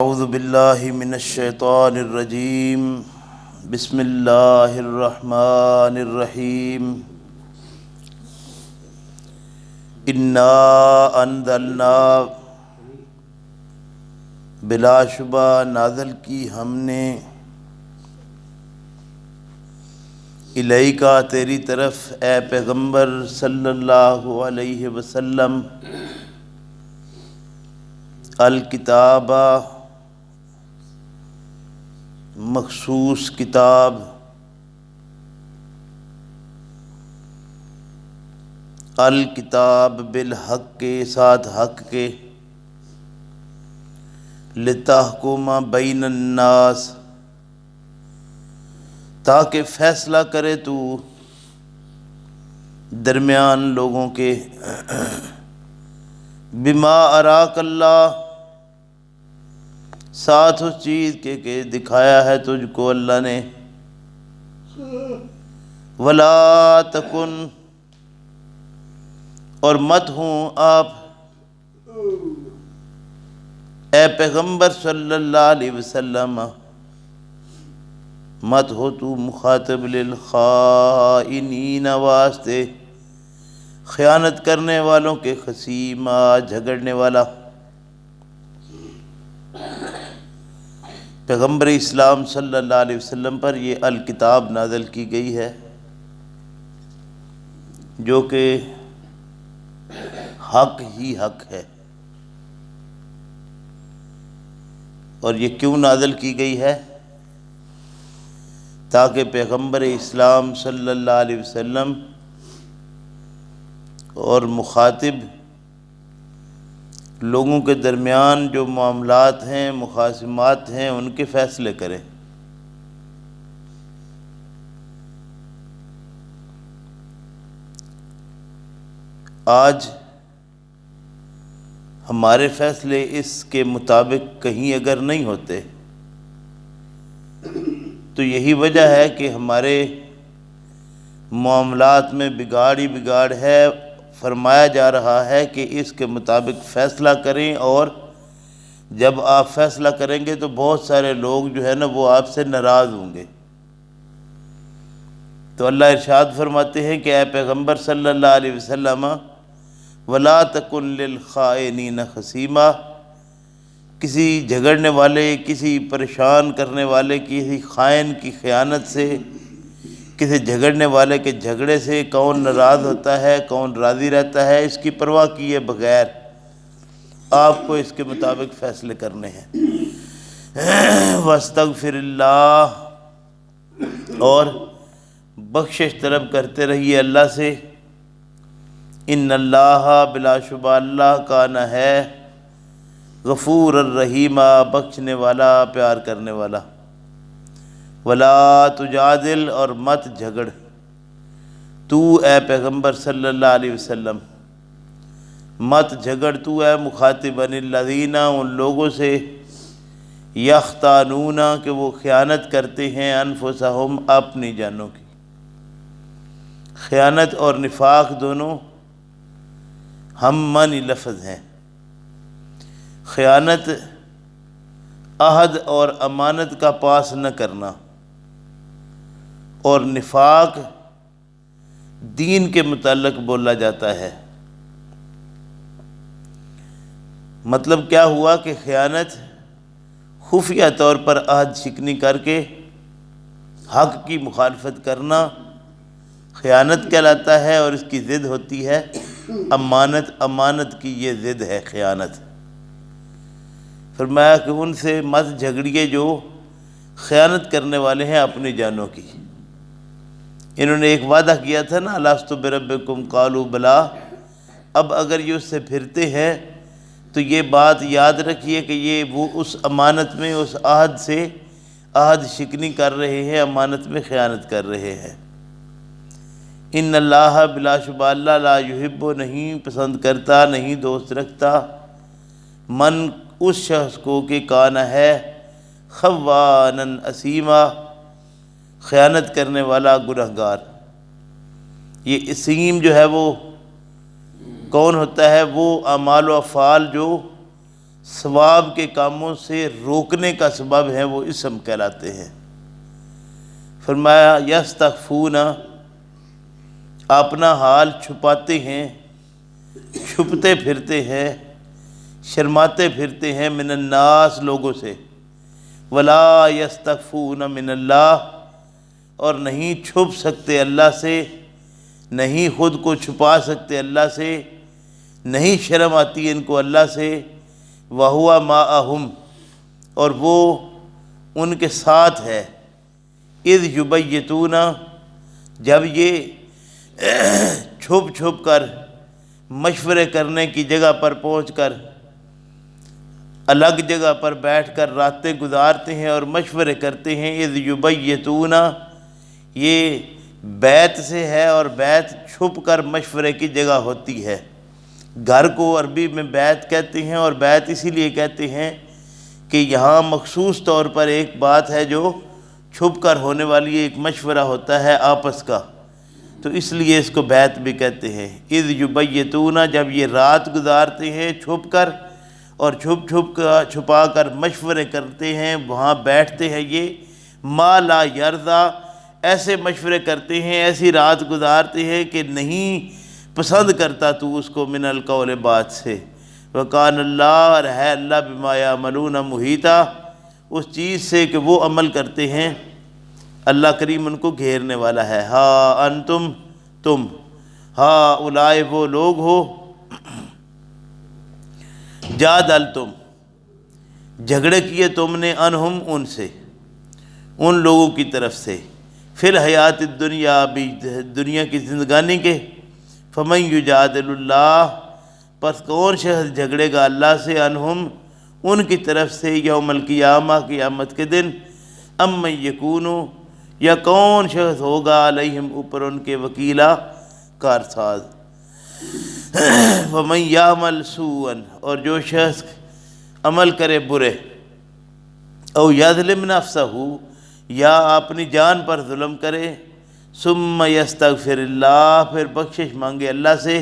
اعوذ باللہ من الشیطان الرجیم بسم اللہ الرحمن الرحیم انا انزلنا بلا شبہ نازل کی ہم نے الیکا تیری طرف اے پیغمبر صلی اللہ علیہ وسلم الکتاب مخصوص کتاب الکتاب بالحق کے ساتھ حق کے لتحکم بین الناس تاکہ فیصلہ کرے تو درمیان لوگوں کے بما اراک اللہ ساتھ اس چیز کے کہ دکھایا ہے تجھ کو اللہ نے ولا تکن اور مت ہوں آپ اے پیغمبر صلی اللہ علیہ وسلم مت ہو تو مخاطب للخائنین واسطے خیانت کرنے والوں کے خصیمہ جھگڑنے والا۔ پیغمبر اسلام صلی اللہ علیہ وسلم پر یہ الکتاب نازل کی گئی ہے جو کہ حق ہی حق ہے۔ اور یہ کیوں نازل کی گئی ہے؟ تاکہ پیغمبر اسلام صلی اللہ علیہ وسلم اور مخاطب لوگوں کے درمیان جو معاملات ہیں، مخاصمات ہیں، ان کے فیصلے کریں۔ آج ہمارے فیصلے اس کے مطابق کہیں اگر نہیں ہوتے تو یہی وجہ ہے کہ ہمارے معاملات میں بگاڑ ہی بگاڑ ہے۔ فرمایا جا رہا ہے کہ اس کے مطابق فیصلہ کریں، اور جب آپ فیصلہ کریں گے تو بہت سارے لوگ جو ہے نا وہ آپ سے ناراض ہوں گے۔ تو اللہ ارشاد فرماتے ہیں کہ اے پیغمبر صلی اللہ علیہ وسلم ولا تکن للخائنین خصیما، کسی جھگڑنے والے، کسی پریشان کرنے والے، کسی خائن کی خیانت سے، کسی جھگڑنے والے کے جھگڑے سے کون ناراض ہوتا ہے، کون راضی رہتا ہے، اس کی پرواہ کیے بغیر آپ کو اس کے مطابق فیصلے کرنے ہیں۔ واستغفر اللہ، اور بخشش طلب کرتے رہیے اللہ سے۔ ان اللہ بلا شبہ اللہ کان ہے غفور الرحیم، بخشنے والا، پیار کرنے والا۔ ولا تجادل، اور مت جھگڑ تو اے پیغمبر صلی اللہ علیہ وسلم، مت جھگڑ تو اے مخاطب عن الذین، ان لوگوں سے یختانون کہ وہ خیانت کرتے ہیں انفسہم اپنی جانوں کی۔ خیانت اور نفاق دونوں ہم معنی لفظ ہیں۔ خیانت عہد اور امانت کا پاس نہ کرنا، اور نفاق دین کے متعلق بولا جاتا ہے۔ مطلب کیا ہوا کہ خیانت خفیہ طور پر عہد شکنی کر کے حق کی مخالفت کرنا خیانت کہلاتا ہے، اور اس کی ضد ہوتی ہے امانت۔ امانت کی یہ ضد ہے خیانت۔ فرمایا کہ ان سے مت جھگڑیے جو خیانت کرنے والے ہیں اپنی جانوں کی۔ انہوں نے ایک وعدہ کیا تھا نا، الست بربکم قالوا بلا، اب اگر یہ اس سے پھرتے ہیں تو یہ بات یاد رکھیے کہ یہ وہ اس امانت میں، اس عہد سے عہد شکنی کر رہے ہیں، امانت میں خیانت کر رہے ہیں۔ ان اللہ بلا شبہ اللہ لا یحب، نہیں پسند کرتا، نہیں دوست رکھتا، من اس شخص کو کہ کانا ہے خوانا اثیما، خیانت کرنے والا، گنہگار۔ یہ اسیم جو ہے وہ کون ہوتا ہے؟ وہ اعمال و افعال جو ثواب کے کاموں سے روکنے کا سبب ہے وہ اسم کہلاتے ہیں۔ فرمایا یستخفون، اپنا حال چھپاتے ہیں، چھپتے پھرتے ہیں، شرماتے پھرتے ہیں، من الناس، لوگوں سے، ولا یستخفون من اللہ، اور نہیں چھپ سکتے اللہ سے، نہیں خود کو چھپا سکتے اللہ سے، نہیں شرم آتی ان کو اللہ سے، وَهُوَ مَعَهُمْ، اور وہ ان کے ساتھ ہے، اذ یبیتون، جب یہ چھپ چھپ کر مشورے کرنے کی جگہ پر پہنچ کر، الگ جگہ پر بیٹھ کر راتیں گزارتے ہیں اور مشورے کرتے ہیں، اذ یبیتون، یہ بیت سے ہے، اور بیت چھپ کر مشورے کی جگہ ہوتی ہے۔ گھر کو عربی میں بیت کہتے ہیں، اور بیت اسی لیے کہتے ہیں کہ یہاں مخصوص طور پر ایک بات ہے جو چھپ کر ہونے والی ایک مشورہ ہوتا ہے آپس کا، تو اس لیے اس کو بیت بھی کہتے ہیں۔ اذ یبیتون، جب یہ رات گزارتے ہیں چھپ کر، اور چھپا کر مشورے کرتے ہیں، وہاں بیٹھتے ہیں یہ، ما لا یرضا، ایسے مشورے کرتے ہیں، ایسی رات گزارتے ہیں کہ نہیں پسند کرتا تو اس کو، من القول، بات سے، وکان اللہ، اور ہے اللہ، بما یعملون محیطا، اس چیز سے کہ وہ عمل کرتے ہیں، اللہ کریم ان کو گھیرنے والا ہے۔ ہا انتم، تم، ہا اولائے، وہ لوگ ہو، جادلتم، جھگڑے کیے تم نے، انہم، ان سے، ان لوگوں کی طرف سے، فی الحیات الدنیا، بھی دنیا کی زندگانی کے، فمن یجادل اللہ، پس کون شخص جھگڑے گا اللہ سے، انہم، ان کی طرف سے، یوم القیامہ، قیامت کے دن، امن یکونو، یا کون شخص ہوگا، علیہم، اوپر ان کے، وکیلا، کارساز، ومن یعمل سوءا، اور جو شخص عمل کرے برے، او یظلم نفسہ، یا اپنی جان پر ظلم کرے، ثم یستغفر اللہ، پھر بخشش مانگے اللہ سے،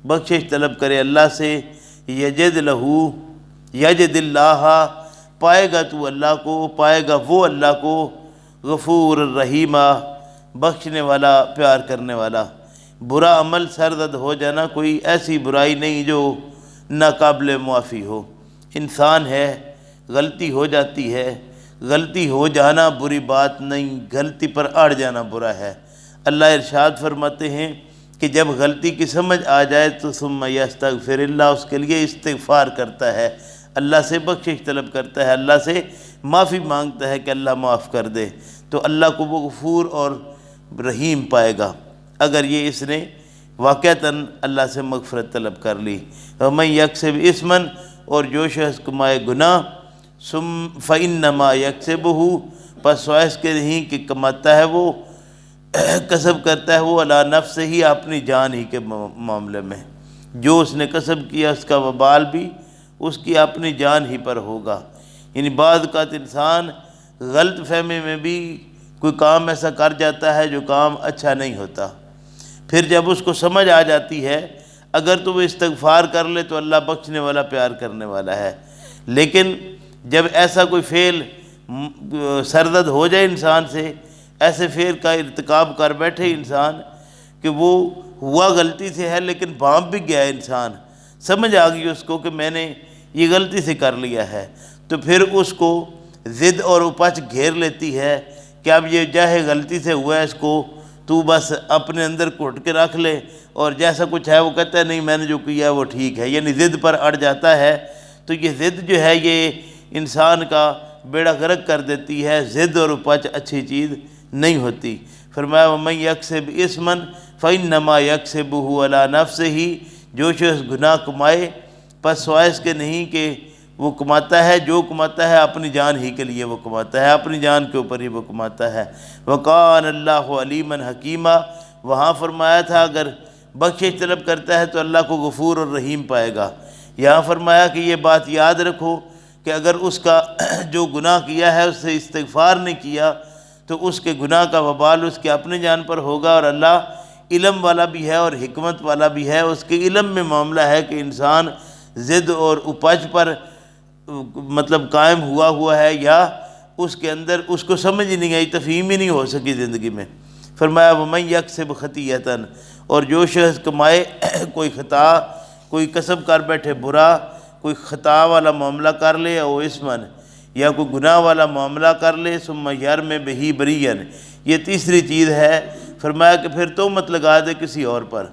بخشش طلب کرے اللہ سے، یجد لہو، یجد اللہ، پائے گا تو اللہ کو، پائے گا وہ اللہ کو، غفور الرحیمہ، بخشنے والا، پیار کرنے والا۔ برا عمل سرزد ہو جانا کوئی ایسی برائی نہیں جو ناقابل معافی ہو، انسان ہے، غلطی ہو جاتی ہے، غلطی ہو جانا بری بات نہیں، غلطی پر اڑ جانا برا ہے۔ اللہ ارشاد فرماتے ہیں کہ جب غلطی کی سمجھ آ جائے تو ثم یستغفر اللہ، اس کے لیے استغفار کرتا ہے، اللہ سے بخشش طلب کرتا ہے، اللہ سے معافی مانگتا ہے کہ اللہ معاف کر دے، تو اللہ کو وہ غفور اور رحیم پائے گا اگر یہ اس نے واقعتاً اللہ سے مغفرت طلب کر لی۔ ومن یکسب اثما، اور جو شخص کمائے گناہ، فإنما یکسبہ، پس سوائے اس کے نہیں کہ کماتا ہے وہ، کسب کرتا ہے وہ، علی نفسہ ہی، اپنی جان ہی کے معاملے میں، جو اس نے کسب کیا اس کا وبال بھی اس کی اپنی جان ہی پر ہوگا۔ یعنی بعض اوقات انسان غلط فہمی میں بھی کوئی کام ایسا کر جاتا ہے جو کام اچھا نہیں ہوتا، پھر جب اس کو سمجھ آ جاتی ہے، اگر تو وہ استغفار کر لے تو اللہ بخشنے والا، پیار کرنے والا ہے، لیکن جب ایسا کوئی فعل سرزد ہو جائے انسان سے، ایسے فعل کا ارتکاب کر بیٹھے انسان کہ وہ ہوا غلطی سے ہے لیکن بھانپ بھی گیا انسان، سمجھ آ گئی اس کو کہ میں نے یہ غلطی سے کر لیا ہے، تو پھر اس کو ضد اور اپچ گھیر لیتی ہے کہ اب یہ چاہے غلطی سے ہوا ہے، اس کو تو بس اپنے اندر گھٹ کے رکھ لے، اور جیسا کچھ ہے وہ کہتا ہے نہیں میں نے جو کیا ہے وہ ٹھیک ہے، یعنی ضد پر اڑ جاتا ہے۔ تو یہ ضد جو ہے یہ انسان کا بیڑا غرق کر دیتی ہے، ضد اور اپچ اچھی چیز نہیں ہوتی۔ فرمایا ومن یکسب اثما فإنما یکسبہ علی نفسہ، جو شخص گناہ کمائے پس سوائے اس کے نہیں کہ وہ کماتا ہے، جو کماتا ہے اپنی جان ہی کے لیے وہ کماتا ہے، اپنی جان کے اوپر ہی وہ کماتا ہے۔ وَقَانَ اللَّهُ عَلِيمًا حَكِيمًا، وہاں فرمایا تھا اگر بخشش طلب کرتا ہے تو اللہ کو غفور اور رحیم پائے گا۔ یہاں فرمایا کہ یہ بات یاد رکھو کہ اگر اس کا جو گناہ کیا ہے اس سے استغفار نہیں کیا تو اس کے گناہ کا وبال اس کے اپنے جان پر ہوگا، اور اللہ علم والا بھی ہے اور حکمت والا بھی ہے، اس کے علم میں معاملہ ہے کہ انسان ضد اور اپج پر مطلب قائم ہوا ہے، یا اس کے اندر اس کو سمجھ ہی نہیں آئی، تفہیم ہی نہیں ہو سکی زندگی میں۔ فرمایا وَمَن یکسب خطیئۃ، اور جو شخص کمائے کوئی خطا، کوئی کسب کر بیٹھے برا، کوئی خطا والا معاملہ کر لے، او اسمن، یا کوئی گناہ والا معاملہ کر لے، ثم یرم بہ بریئا، یہ تیسری چیز ہے۔ فرمایا کہ پھر تہمت لگا دے کسی اور پر،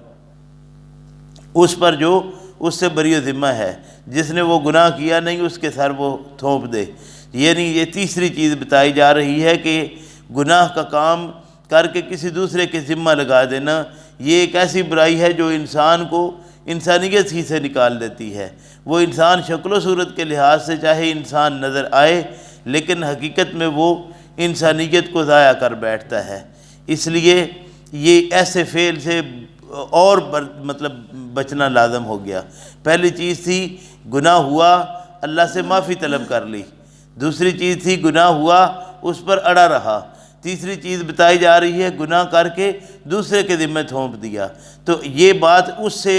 اس پر جو اس سے بری ذمہ ہے، جس نے وہ گناہ کیا نہیں اس کے سر وہ تھوپ دے۔ یعنی یہ تیسری چیز بتائی جا رہی ہے کہ گناہ کا کام کر کے کسی دوسرے کے ذمہ لگا دینا، یہ ایک ایسی برائی ہے جو انسان کو انسانیت ہی سے نکال دیتی ہے۔ وہ انسان شکل و صورت کے لحاظ سے چاہے انسان نظر آئے، لیکن حقیقت میں وہ انسانیت کو ضائع کر بیٹھتا ہے۔ اس لیے یہ ایسے فعل سے اور مطلب بچنا لازم ہو گیا۔ پہلی چیز تھی گناہ ہوا، اللہ سے معافی طلب کر لی۔ دوسری چیز تھی گناہ ہوا، اس پر اڑا رہا۔ تیسری چیز بتائی جا رہی ہے گناہ کر کے دوسرے کے ذمہ تھونپ دیا۔ تو یہ بات اس سے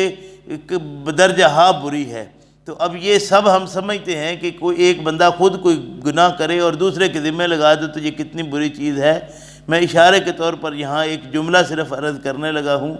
بدرجہ ہاں بری ہے۔ تو اب یہ سب ہم سمجھتے ہیں کہ کوئی ایک بندہ خود کوئی گناہ کرے اور دوسرے کے ذمہ لگا دے تو یہ کتنی بری چیز ہے۔ میں اشارے کے طور پر یہاں ایک جملہ صرف عرض کرنے لگا ہوں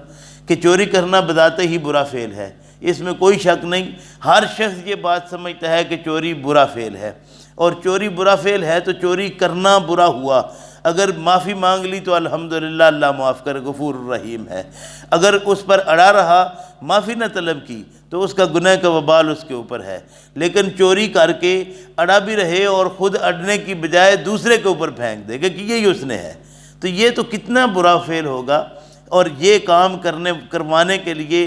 کہ چوری کرنا بذات ہی برا فعل ہے، اس میں کوئی شک نہیں۔ ہر شخص یہ بات سمجھتا ہے کہ چوری برا فعل ہے، اور چوری برا فعل ہے تو چوری کرنا برا ہوا۔ اگر معافی مانگ لی تو الحمدللہ اللہ معاف کر غفور الرحیم ہے۔ اگر اس پر اڑا رہا، معافی نہ طلب کی، تو اس کا گناہ کا وبال اس کے اوپر ہے۔ لیکن چوری کر کے اڑا بھی رہے اور خود اڑنے کی بجائے دوسرے کے اوپر پھینک دے کہ یہی اس نے ہے، تو یہ تو کتنا برا فعل ہوگا۔ اور یہ کام کروانے کے لیے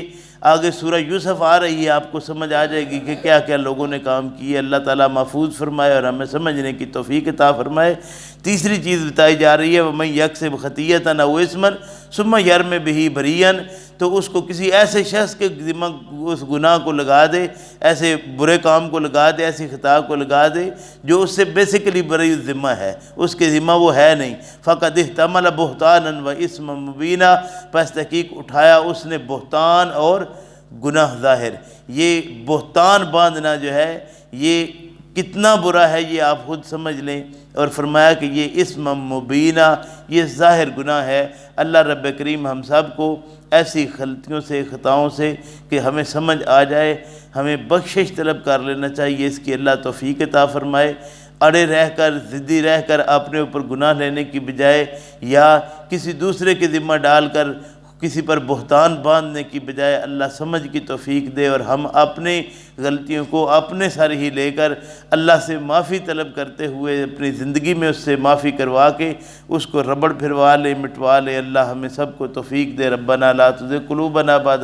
آگے سورہ یوسف آ رہی ہے، آپ کو سمجھ آ جائے گی کہ کیا کیا لوگوں نے کام کیے۔ اللہ تعالیٰ محفوظ فرمائے اور ہمیں سمجھنے کی توفیق عطا فرمائے۔ تیسری چیز بتائی جا رہی ہے وَمَن یکسب خطیئۃ او اسما ثم یرم بہ بریئا، تو اس کو کسی ایسے شخص کے ذمہ اس گناہ کو لگا دے، ایسے برے کام کو لگا دے، ایسی خطا کو لگا دے جو اس سے بیسیکلی بری ذمہ ہے، اس کے ذمہ وہ ہے نہیں۔ فقد احتمل بہتانا و اسما مبینا، پس تحقیق اٹھایا اس نے بہتان اور گناہ ظاہر۔ یہ بہتان باندھنا جو ہے یہ کتنا برا ہے یہ آپ خود سمجھ لیں۔ اور فرمایا کہ یہ اسم مبینہ، یہ ظاہر گناہ ہے۔ اللہ رب کریم ہم سب کو ایسی غلطیوں سے، خطاؤں سے کہ ہمیں سمجھ آ جائے، ہمیں بخشش طلب کر لینا چاہیے، اس کی اللہ توفیق عطا فرمائے۔ اڑے رہ کر، ضدی رہ کر اپنے اوپر گناہ لینے کی بجائے، یا کسی دوسرے کے ذمہ ڈال کر کسی پر بہتان باندھنے کی بجائے اللہ سمجھ کی توفیق دے، اور ہم اپنی غلطیوں کو اپنے سر ہی لے کر اللہ سے معافی طلب کرتے ہوئے اپنی زندگی میں اس سے معافی کروا کے اس کو ربڑ پھروا لے، مٹوا لے۔ اللہ ہمیں سب کو توفیق دے۔ ربنا لا تزغ قلوبنا بعد